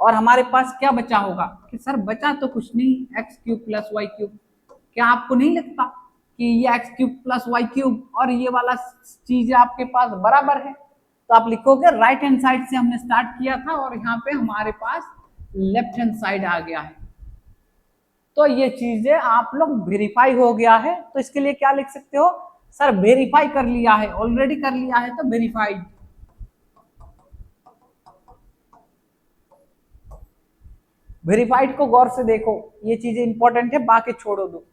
और हमारे पास क्या बचा होगा कि सर बचा तो कुछ नहीं, x cube plus y cube. क्या आपको नहीं लगता कि ये x cube plus y cube और ये वाला चीज आपके पास बराबर है? तो आप लिखोगे राइट हैंड साइड से हमने स्टार्ट किया था और यहाँ पे हमारे पास लेफ्ट हैंड साइड आ गया है, तो ये चीजें आप लोग वेरीफाई हो गया है। तो इसके लिए क्या लिख सकते हो, सर वेरीफाई कर लिया है, ऑलरेडी कर लिया है तो वेरीफाइड। वेरीफाइड को गौर से देखो, ये चीजें इंपॉर्टेंट है, बाकी छोड़ो दो।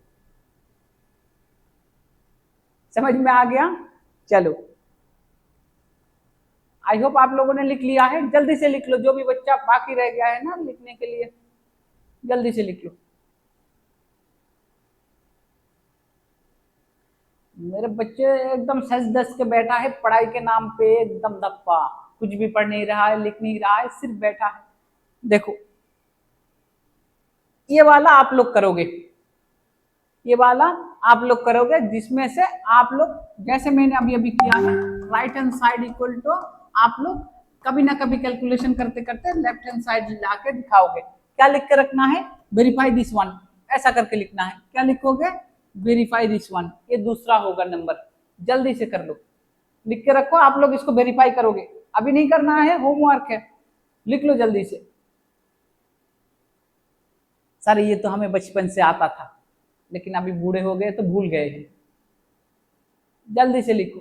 समझ में आ गया? चलो, आई होप आप लोगों ने लिख लिया है। जल्दी से लिख लो, जो भी बच्चा बाकी रह गया है ना लिखने के लिए, जल्दी से लिख लो। मेरे बच्चे एकदम सच दस के बैठा है, पढ़ाई के नाम पे एकदम दप्पा, कुछ भी पढ़ नहीं रहा है, लिख नहीं रहा है, सिर्फ बैठा है। देखो ये वाला आप लोग करोगे, ये वाला आप लोग करोगे, जिसमें से आप लोग जैसे मैंने अभी अभी किया है, right hand side equal to आप लोग कभी ना कभी कैलकुलेशन करते करते लेफ्ट हैंड साइड लाके दिखाओगे। क्या लिख के रखना है, वेरीफाई दिस वन, ऐसा करके लिखना है। क्या लिखोगे, वेरीफाई दिस वन, ये दूसरा होगा नंबर। जल्दी से कर लो, लिख के रखो, आप लोग इसको वेरीफाई करोगे, अभी नहीं करना है, होमवर्क है, लिख लो जल्दी से। सर ये तो हमें बचपन से आता था, लेकिन अभी बूढ़े हो गए तो भूल गए हैं। जल्दी से लिखो।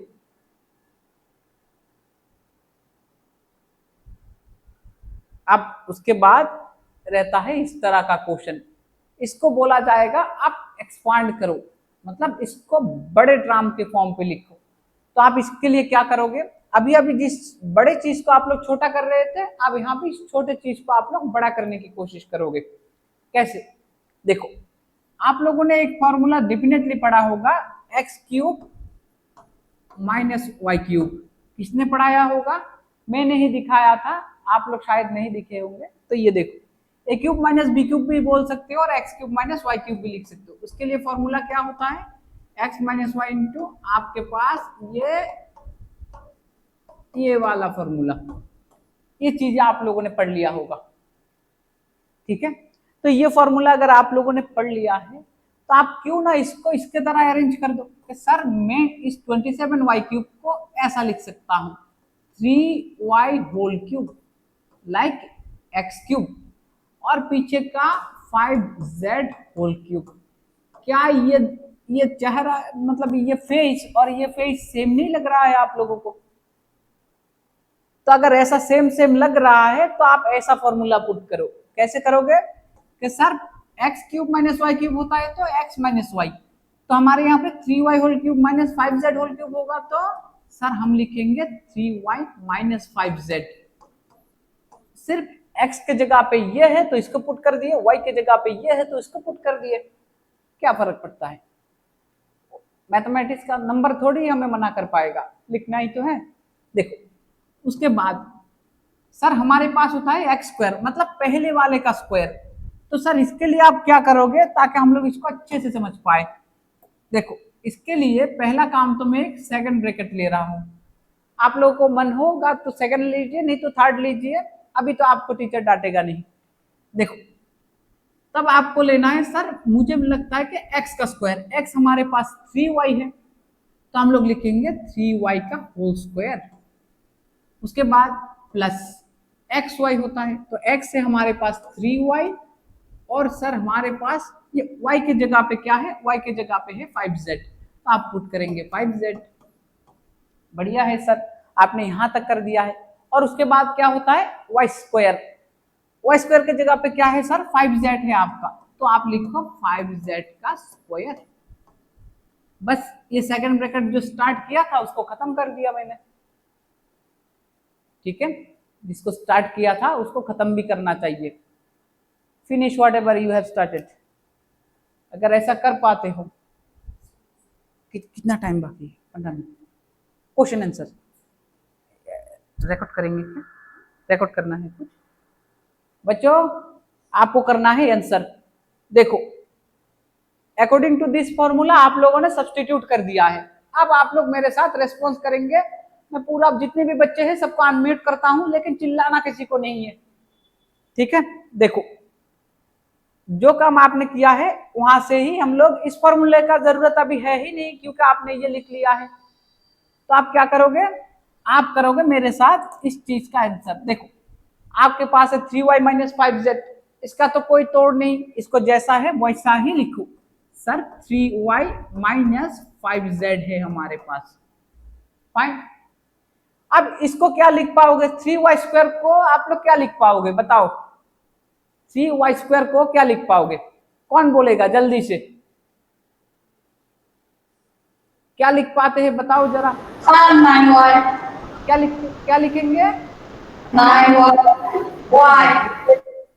अब उसके बाद रहता है इस तरह का क्वेश्चन, इसको बोला जाएगा आप एक्सपांड करो, मतलब इसको बड़े ड्राम के फॉर्म पे लिखो। तो आप इसके लिए क्या करोगे, अभी अभी जिस बड़े चीज को आप लोग छोटा कर रहे थे, अब यहाँ पे इस छोटे चीज को आप लोग बड़ा करने की कोशिश करोगे। कैसे, देखो आप लोगों ने एक फॉर्मूला डेफिनेटली पढ़ा होगा, x cube minus y cube. किसने पढ़ाया होगा, मैंने ही दिखाया था, आप लोग शायद नहीं दिखे होंगे। तो ये देखो, a cube minus b cube भी बोल सकते हो और x cube minus y cube भी लिख सकते हो। उसके लिए फॉर्मूला क्या होता है, एक्स माइनस वाई इंटू आपके पास ये वाला फॉर्मूला। ये चीजें आप लोगों ने पढ़ लिया होगा, ठीक है। तो ये फॉर्मूला अगर आप लोगों ने पढ़ लिया है, तो आप क्यों ना इसको इसके तरह अरेंज कर दो कि सर मैं इस 27y क्यूब को ऐसा लिख सकता हूं, 3y whole cube like x cube, और पीछे का 5z होल क्यूब। क्या ये चेहरा, मतलब ये फेस और ये फेस सेम नहीं लग रहा है आप लोगों को? तो अगर ऐसा सेम सेम लग रहा है तो आप ऐसा फॉर्मूला पुट करो। कैसे करोगे कि sir x cube minus y cube होता है तो एक्स माइनस वाई, तो हमारे यहाँ पे 3y whole cube minus 5z whole cube होगा, तो सर हम लिखेंगे 3y माइनस 5z। सिर्फ x के जगह पे ये है तो इसको पुट कर दिए, y के जगह पे ये है तो इसको पुट कर दिए, क्या फर्क पड़ता है? मैथमेटिक्स का नंबर थोड़ी हमें मना कर पाएगा, लिखना ही तो है। देखो उसके बाद सर हमारे पास होता है एक्स स्क्वायर, मतलब पहले वाले का स्क्वायर। तो सर इसके लिए आप क्या करोगे ताकि हम लोग इसको अच्छे से समझ पाए? देखो इसके लिए पहला काम तो मैं एक सेकंड ब्रैकेट ले रहा हूं, आप लोगों को मन होगा तो सेकंड लीजिए, नहीं तो थर्ड लीजिए, अभी तो आपको टीचर डांटेगा नहीं। देखो तब आपको लेना है, सर मुझे लगता है कि x का स्क्वायर, x हमारे पास 3y है तो हम लोग लिखेंगे 3y का होल स्क्वायर। उसके बाद प्लस एक्स वाई होता है तो x से हमारे पास 3y, और सर हमारे पास ये y के जगह पे क्या है, y के जगह पे है 5z, तो आप पुट करेंगे 5z। बढ़िया है सर, आपने यहां तक कर दिया है। और उसके बाद क्या होता है y स्क्वायर, y स्क्वायर के जगह पे क्या है सर 5z है आपका, तो आप लिखो 5z का स्क्वायर। बस ये सेकंड ब्रैकेट जो स्टार्ट किया था उसको खत्म कर दिया मैंने, ठीक है, जिसको स्टार्ट किया था उसको खत्म भी करना चाहिए। Finish what ever you have started. अगर ऐसा कर पाते हो, कितना टाइम बाकी है? 15 मिनट। क्वेश्चन आंसर रिकॉर्ड करेंगे क्या? रिकॉर्ड करना है कुछ बच्चों, आपको करना है आंसर। देखो अकॉर्डिंग टू दिस फॉर्मूला आप लोगों ने सब्सटीट्यूट कर दिया है। अब आप लोग मेरे साथ रेस्पॉन्स करेंगे। मैं पूरा जितने भी बच्चे हैं सबको अनम्यूट करता हूं, लेकिन चिल्लाना किसी को नहीं है, ठीक है। देखो जो काम आपने किया है वहां से ही हम लोग, इस फॉर्मूले का जरूरत अभी है ही नहीं क्योंकि आपने ये लिख लिया है। तो आप क्या करोगे, आप करोगे मेरे साथ इस चीज का आंसर। देखो आपके पास है 3y माइनस 5z, इसका तो कोई तोड़ नहीं, इसको जैसा है वैसा ही लिखो। सर 3y माइनस 5z है हमारे पास, फाइन। अब इसको क्या लिख पाओगे, 3y स्क्वायर को आप लोग क्या लिख पाओगे बताओ, 3y स्क्वायर को क्या लिख पाओगे, कौन बोलेगा जल्दी से, क्या लिख पाते हैं बताओ जरा। 9y, क्या लिखेंगे,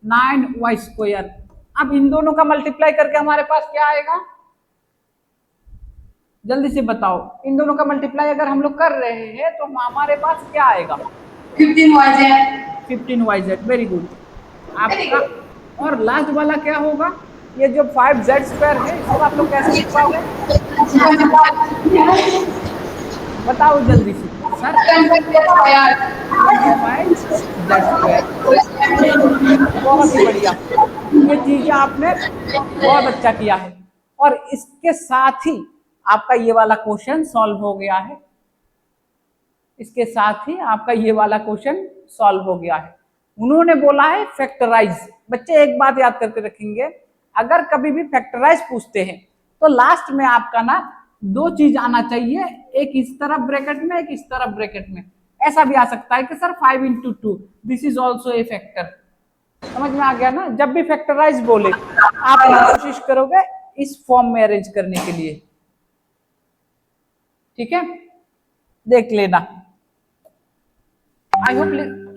9y स्क्वायर। अब इन दोनों का मल्टीप्लाई करके हमारे पास क्या आएगा, जल्दी से बताओ। इन दोनों का मल्टीप्लाई अगर हम लोग कर रहे हैं तो हमारे पास क्या आएगा, 15yz। वेरी गुड आपका। और लास्ट वाला क्या होगा, ये जो 5z स्क्वायर है इसको आप लोग कैसे लिख पाओगे, बताओ जल्दी से। Sir 25z square. बहुत ही बढ़िया, ये चीजें आपने बहुत अच्छा किया है। और इसके साथ ही आपका ये वाला क्वेश्चन सॉल्व हो गया है, इसके साथ ही आपका ये वाला क्वेश्चन सॉल्व हो गया है। उन्होंने बोला है फैक्टराइज। बच्चे एक बात याद करके रखेंगे, अगर कभी भी फैक्टराइज पूछते हैं तो लास्ट में आपका ना दो चीज आना चाहिए, एक इस तरफ ब्रैकेट में, एक इस तरफ ब्रैकेट में। ऐसा भी आ सकता है कि sir 5 into 2 this is also a factor. समझ में आ गया ना, जब भी फैक्टराइज बोले आप कोशिश करोगे इस फॉर्म में अरेंज करने के लिए, ठीक है। देख लेना, आई होप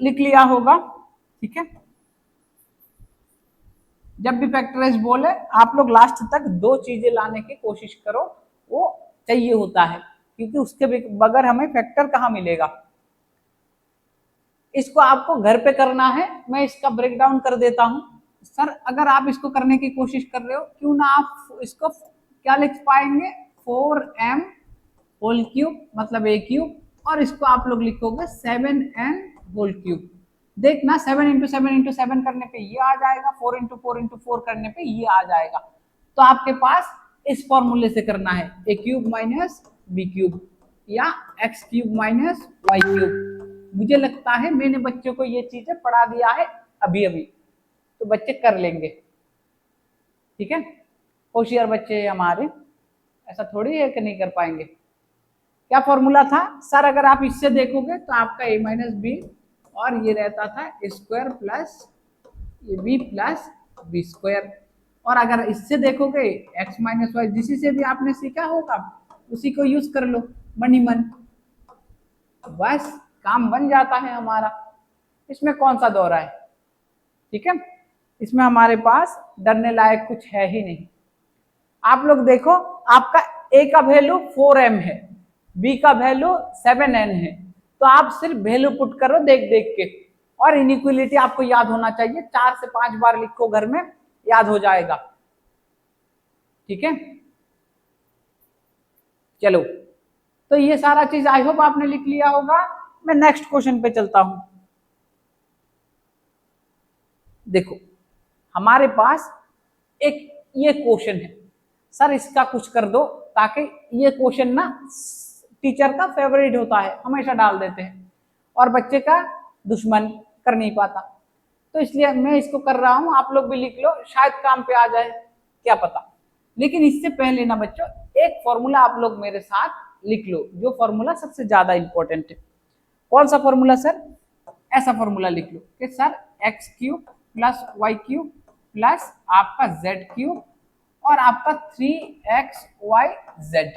लिख लिया होगा, ठीक है। जब भी फैक्टराइज बोले आप लोग लास्ट तक दो चीजें लाने की कोशिश करो, वो चाहिए होता है, क्योंकि उसके बगैर हमें फैक्टर कहाँ मिलेगा। इसको आपको घर पे करना है, मैं इसका ब्रेक डाउन कर देता हूं। सर अगर आप इसको करने की कोशिश कर रहे हो, क्यों ना आप इसको क्या लिख पाएंगे, 4m होल क्यूब मतलब a क्यूब, और इसको आप लोग लिखोगे 7n होल क्यूब। देखना 7 इंटू 7 इंटू 7 करने पे ये आ जाएगा, 4 इंटू 4 इंटू 4 करने पे ये आ जाएगा। तो आपके पास इस फॉर्मूले से करना है, a cube minus b cube या x cube minus y cube. मुझे लगता है मैंने बच्चों को ये चीजें पढ़ा दिया है अभी अभी, तो बच्चे कर लेंगे, ठीक है। होशियार बच्चे हमारे, ऐसा थोड़ी है कि नहीं कर पाएंगे। क्या फॉर्मूला था सर, अगर आप इससे देखोगे तो आपका a माइनस बी, और ये रहता था a स्क्वायर प्लस ये b प्लस बी स्क्वायर। और अगर इससे देखोगे x माइनस वाई, जिसी से भी आपने सीखा होगा उसी को यूज कर लो मनी मन, बस काम बन जाता है हमारा। इसमें कौन सा दौरा है, ठीक है। इसमें हमारे पास डरने लायक कुछ है ही नहीं। आप लोग देखो, आपका a का वैल्यू 4m है, b का वैल्यू 7n है, तो आप सिर्फ वैल्यू पुट करो देख देख के। और इनइक्वालिटी आपको याद होना चाहिए, 4 से 5 बार लिखो घर में, याद हो जाएगा, ठीक है। चलो तो ये सारा चीज आई होप आपने लिख लिया होगा। मैं नेक्स्ट क्वेश्चन पे चलता हूं। देखो हमारे पास एक ये क्वेश्चन है, सर इसका कुछ कर दो, ताकि ये क्वेश्चन ना टीचर का फेवरेट होता है, हमेशा डाल देते हैं, और बच्चे का दुश्मन कर नहीं पाता। तो इसलिए मैं इसको कर रहा हूं, आप लोग भी लिख लो, शायद काम पे आ जाए, क्या पता। लेकिन इससे पहले ना बच्चों, एक फॉर्मूला आप लोग मेरे साथ लिख लो, जो फॉर्मूला सबसे ज्यादा इंपॉर्टेंट है। कौन सा फॉर्मूला सर, ऐसा फॉर्मूला लिख लो कि sir x cube plus y cube plus आपका जेड क्यूब और आपका 3xyz,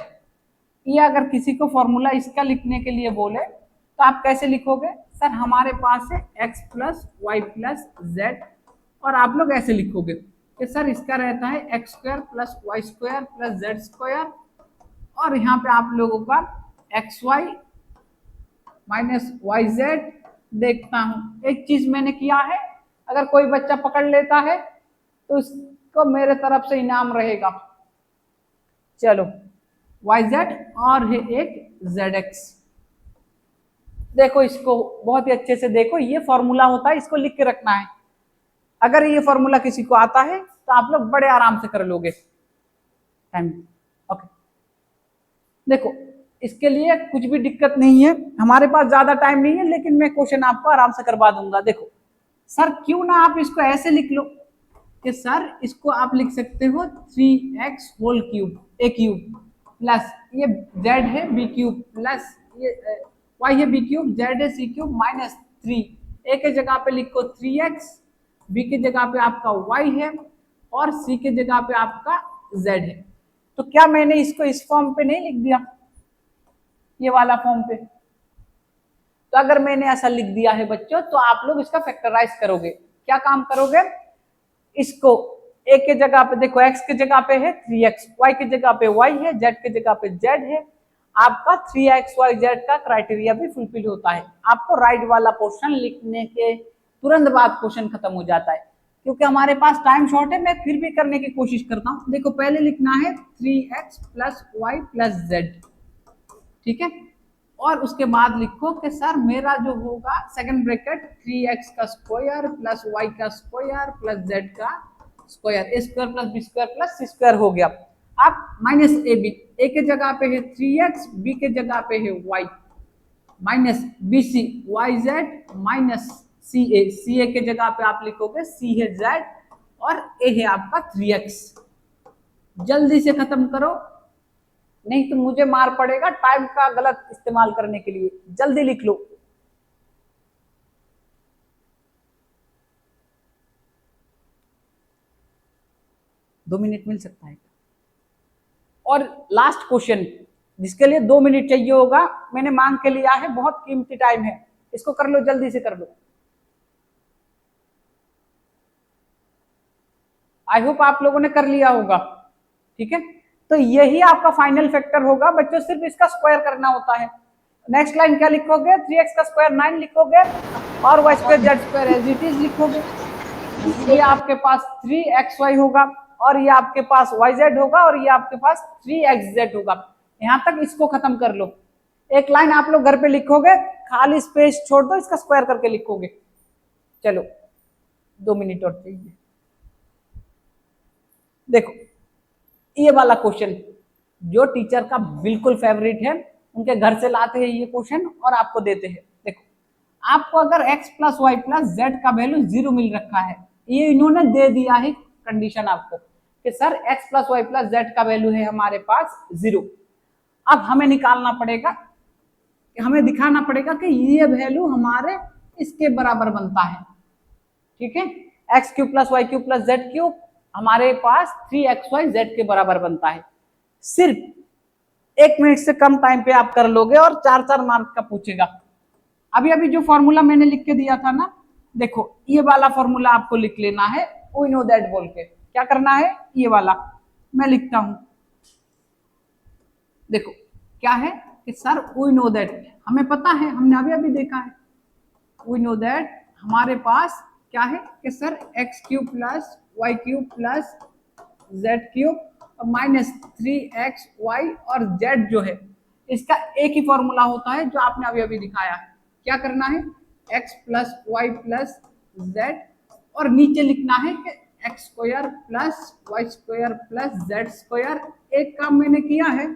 ये अगर किसी को फॉर्मूला इसका लिखने के लिए बोले तो आप कैसे लिखोगे? सर हमारे पास है x plus y plus z, और आप लोग ऐसे लिखोगे कि सर इसका रहता है x square plus y square plus z square, और यहाँ पे आप लोगों का x y minus y z. देखता हूँ एक चीज मैंने किया है, अगर कोई बच्चा पकड़ लेता है तो इसको मेरे तरफ से इनाम रहेगा। चलो वाई जेड और है एक जेड एक्स। देखो इसको बहुत ही अच्छे से देखो, ये फॉर्मूला होता है, इसको लिख के रखना है। अगर ये फॉर्मूला किसी को आता है तो आप लोग बड़े आराम से कर लोगे। टाइम ओके, देखो इसके लिए कुछ भी दिक्कत नहीं है, हमारे पास ज्यादा टाइम नहीं है, लेकिन मैं क्वेश्चन आपको आराम से करवा दूंगा। देखो सर क्यों ना आप इसको ऐसे लिख लो कि सर इसको आप लिख सकते हो 3x होल क्यूब ए क्यूब प्लस ये z है b क्यूब प्लस ये y है b क्यूब, z है c क्यूब माइनस 3। a के जगह पे लिखो 3x, b की जगह पे आपका y है और c की जगह पे आपका z है। तो क्या मैंने इसको इस फॉर्म पे नहीं लिख दिया, ये वाला फॉर्म पे? तो अगर मैंने ऐसा लिख दिया है बच्चों तो आप लोग इसका फैक्टराइज करोगे। क्या काम करोगे? इसको a के जगह पे देखो x के जगह पे है 3x, y की जगह पे y है, z की जगह पे z है। आपका 3xyz का क्राइटेरिया भी फुलफिल होता है। आपको राइट वाला पोर्शन लिखने के तुरंत बाद क्वेश्चन खत्म हो जाता है, क्योंकि हमारे पास टाइम शॉर्ट है। मैं फिर भी करने की कोशिश करता हूँ। देखो पहले लिखना है 3x plus y plus Z, ठीक है, और उसके बाद लिखो कि सर मेरा जो होगा सेकंड ब्रैकेट 3x का स्क्वायर प्लस y का स्क्वायर प्लस z का square, A square plus B square plus C square हो गया। अब माइनस ए बी, ए के जगह पे है 3x, बी के जगह पे है y minus B C Y Z minus C A के जगह पे आप लिखोगे सी है z और ए है आपका 3x। जल्दी से खत्म करो, नहीं तो मुझे मार पड़ेगा टाइम का गलत इस्तेमाल करने के लिए। जल्दी लिख लो। दो मिनट मिल सकता है। और लास्ट क्वेश्चन जिसके लिए 2 मिनट चाहिए होगा, मैंने मांग के लिया है, बहुत कीमती टाइम है, इसको कर लो, जल्दी से कर लो। आई होप आप लोगों ने कर लिया होगा, ठीक है। तो यही आपका फाइनल फैक्टर होगा बच्चों, सिर्फ इसका स्क्वायर करना होता है। नेक्स्ट लाइन क्या लिखोगे? 3x का स्क्वायर 9 लिखोगे और y square z square as it is लिखोगे। ये आपके पास 3xy होगा और ये आपके पास yz होगा और ये आपके पास 3xz होगा। यहां तक इसको खत्म कर लो। एक लाइन आप लोग घर पे लिखोगे, खाली स्पेस छोड़ दो, इसका स्क्वायर करके लिखोगे। चलो 2 मिनट और चाहिए। देखो ये वाला क्वेश्चन जो टीचर का बिल्कुल फेवरेट है, उनके घर से लाते हैं ये क्वेश्चन और आपको देते हैं। देखो आपको अगर x plus y plus z का वैल्यू 0 मिल रखा है, ये इन्होंने दे दिया है कंडीशन आपको कि sir x plus y plus z का वैल्यू है हमारे पास 0। अब हमें निकालना पड़ेगा, हमें दिखाना पड़ेगा कि ये वैल्यू हमारे इसके बराबर बनता है, ठीक है। X cube plus y cube plus z cube हमारे पास 3xyz के बराबर बनता है। सिर्फ 1 मिनट से कम टाइम पे आप कर लोगे और 4-4 मार्क का पूछेगा। अभी अभी जो फॉर्मूला मैंने लिख के दिया था ना, देखो ये वाला फॉर्मूला आपको लिख लेना है, वी नो दैट बोल के। क्या करना है? ये वाला मैं लिखता हूं। देखो क्या है कि सर वी नो दैट, हमें पता है, हमने अभी अभी देखा है। वी नो दैट हमारे पास क्या है कि sir x cube plus y cube plus z cube और माइनस 3xy और z जो है इसका एक ही फॉर्मूला होता है जो आपने अभी अभी दिखाया है। क्या करना है? x plus y plus z और नीचे लिखना है कि x square plus y square plus z square. एक काम मैंने किया है,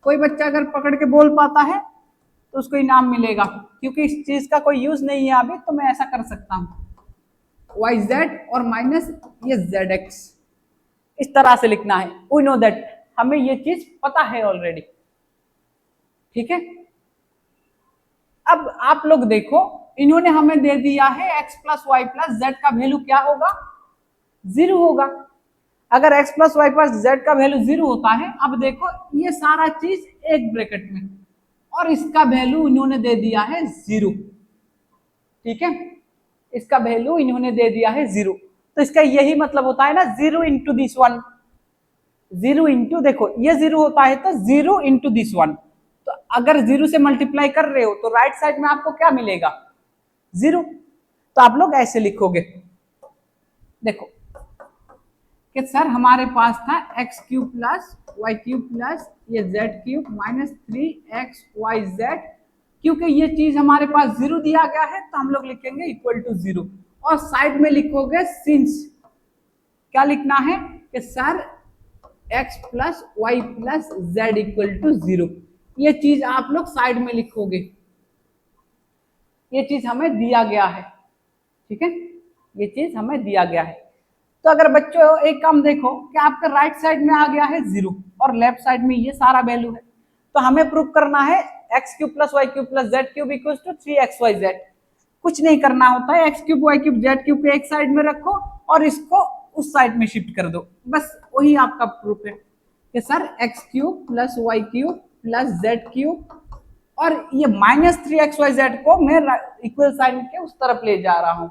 कोई बच्चा अगर पकड़ के बोल पाता है तो उसको इनाम मिलेगा, क्योंकि इस चीज का कोई यूज नहीं है अभी, तो मैं ऐसा कर सकता हूँ वाई जेड और माइनस ये जेड एक्स, इस तरह से लिखना है। वी नो दैट, हमें ये चीज पता है ऑलरेडी, ठीक है। अब आप लोग देखो, इन्होंने हमें दे दिया है x plus y plus z का वैल्यू क्या होगा? 0 होगा। अगर x plus y plus z का वैल्यू 0 होता है, अब देखो ये सारा चीज एक ब्रैकेट में, और इसका वैल्यू इन्होंने दे दिया है 0, ठीक है, इसका वैल्यू इन्होंने दे दिया है 0, तो इसका यही मतलब होता है ना 0 इंटू दिस वन, 0 इंटू, देखो ये 0 होता है तो 0 इंटू दिस वन, तो अगर 0 से मल्टीप्लाई कर रहे हो तो राइट साइड में आपको क्या मिलेगा 0, तो आप लोग ऐसे लिखोगे, देखो कि सर हमारे पास था x cube plus y cube plus ये जेड क्यूब माइनस 3xyz, क्योंकि ये चीज हमारे पास 0 दिया गया है तो हम लोग लिखेंगे इक्वल टू 0, और साइड में लिखोगे सिंस, क्या लिखना है कि sir x plus y plus z equal to 0, ये चीज आप लोग साइड में लिखोगे, ये चीज हमें दिया गया है, ठीक है, ये चीज हमें दिया गया है। तो अगर बच्चों एक काम देखो कि आपका राइट साइड में आ गया है 0 और लेफ्ट साइड में ये सारा वैल्यू है, तो हमें प्रूव करना है x cube plus y cube plus z cube equal to 3xyz, कुछ नहीं करना होता है, x cube y cube z cube को एक साइड में रखो और इसको उस साइड में शिफ्ट कर दो, बस वही आपका प्रूफ है कि sir x cube plus y cube plus z cube, और ये माइनस 3xyz को मैं इक्वल साइन के उस तरफ ले जा रहा हूं,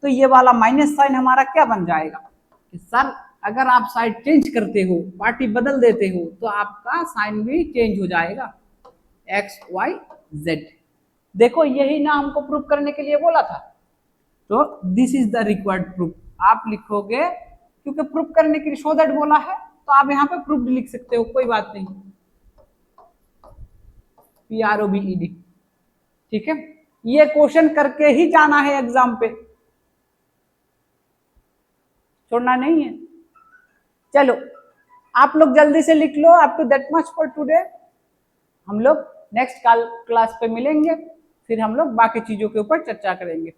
तो ये वाला माइनस साइन हमारा क्या बन जाएगा कि सर अगर आप साइड चेंज करते हो, पार्टी बदल देते हो, तो आपका साइन भी चेंज हो जाएगा xyz। देखो यही ना हमको प्रूफ करने के लिए बोला था, तो this is the required proof आप लिखोगे, क्योंकि प्रूफ करने के लिए सो दैट बोला है तो आप यहाँ पे प्रूफ लिख सकते हो, कोई बात नहीं, PROVED, ठीक है, ये क्वेश्चन करके ही जाना है एग्जाम पे, छोड़ना नहीं है। चलो आप लोग जल्दी से लिख लो, up to that much for today, हम लोग नेक्स्ट क्लास पे मिलेंगे, फिर हम लोग बाकी चीजों के ऊपर चर्चा करेंगे।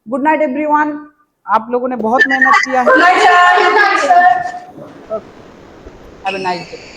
गुड नाइट एवरीवन, आप लोगों ने बहुत मेहनत किया है, हैव अ नाइस डे।